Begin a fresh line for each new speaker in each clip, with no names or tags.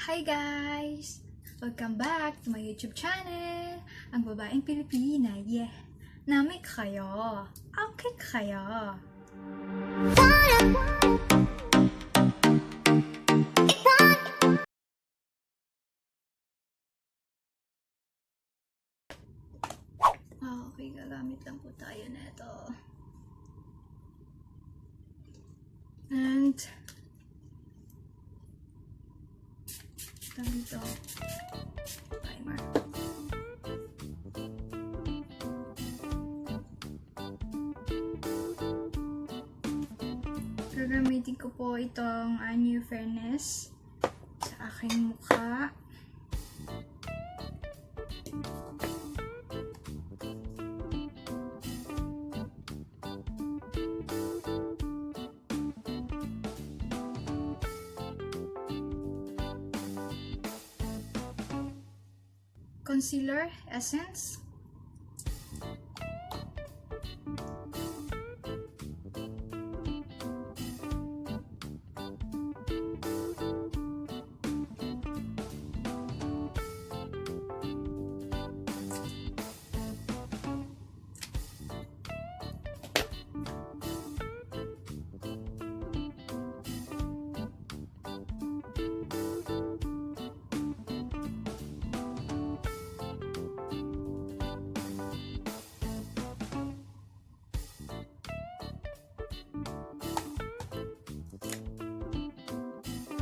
Hi guys! Welcome back to my YouTube channel! Ang babaeng Pilipina, yeah! Namik kayo! Okay kayo! Okay, gagamit lang po tayo nito. And dito primer. Gagamitin ko po itong New Fairness sa aking mukha. Concealer essence.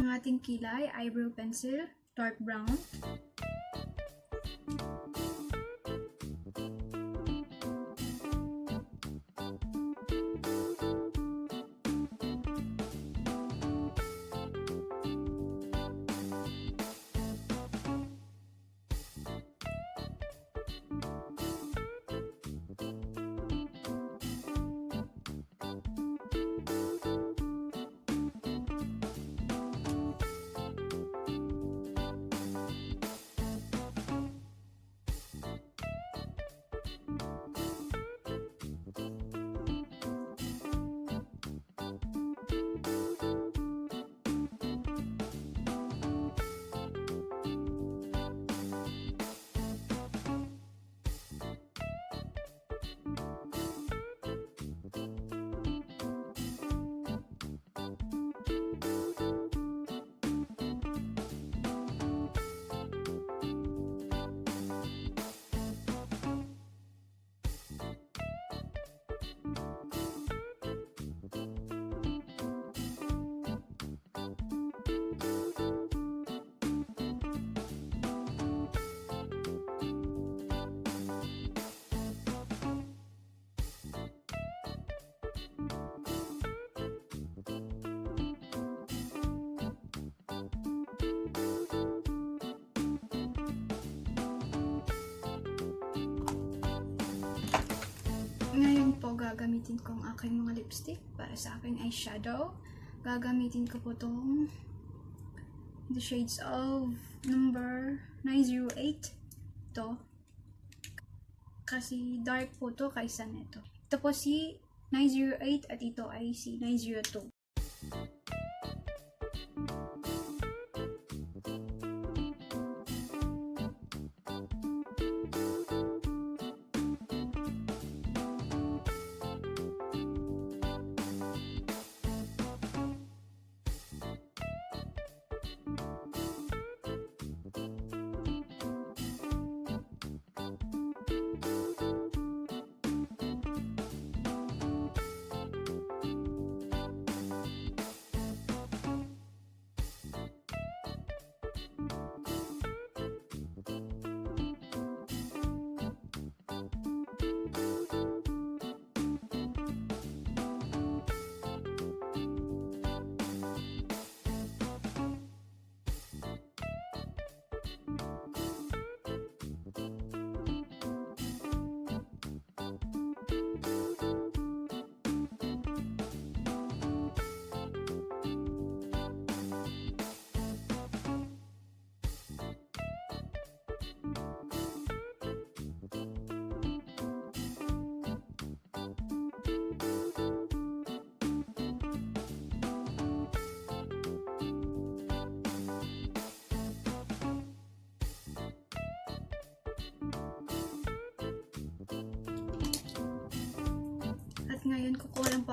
Ang ating kilay, eyebrow pencil, dark brown. Ngayon po, gagamitin ko ang aking mga lipstick para sa aking eyeshadow. Gagamitin ko po itong the shades of number 908. Ito. Kasi dark po ito kaysa nito. Ito po si 908 at ito ay si 902.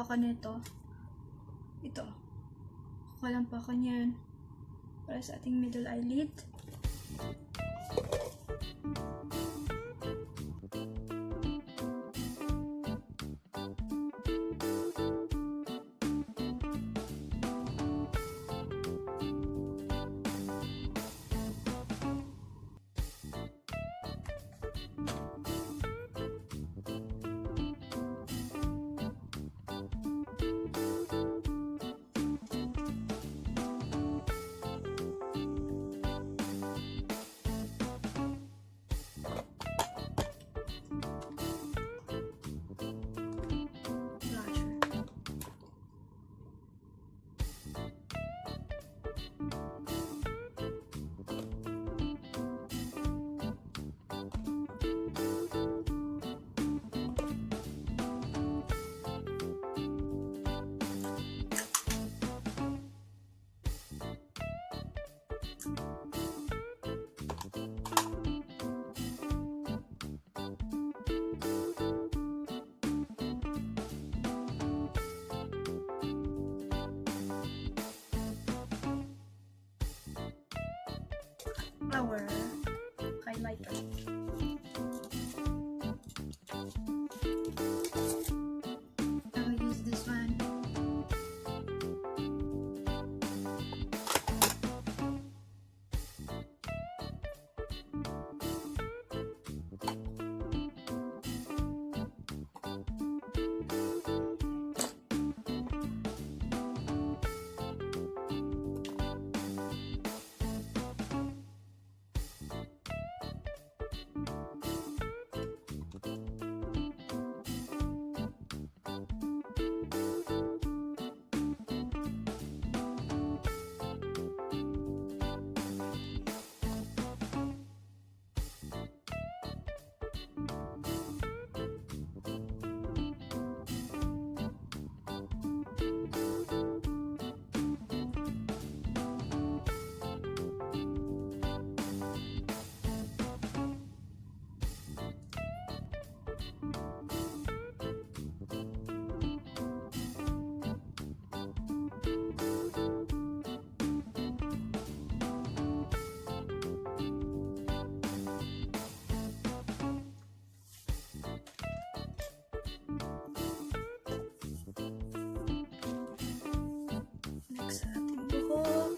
po ako nito. Ito. Kukuha lang po ako niyan. Para sa ating middle eyelid. Our highlighter. I will use this one. Next, sa ating buhok.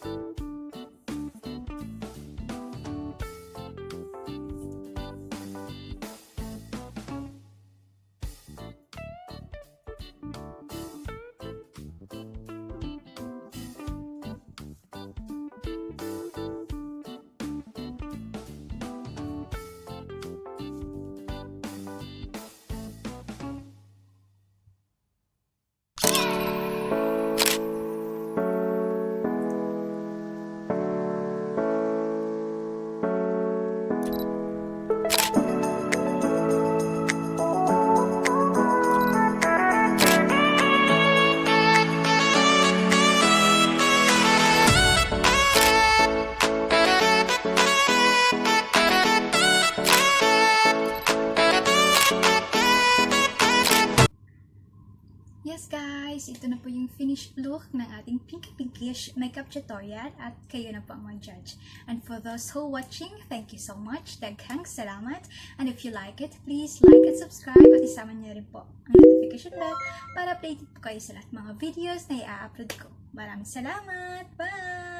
Yes guys, ito na po yung finished look ng ating Pinkish makeup tutorial at kayo na po ang mag-judge. And for those who watching, thank you so much. Daghang salamat. And if you like it, please like and subscribe at isama niyo rin po ang notification bell para updated po kayo sa lahat mga videos na i-upload ko. Maraming salamat! Bye!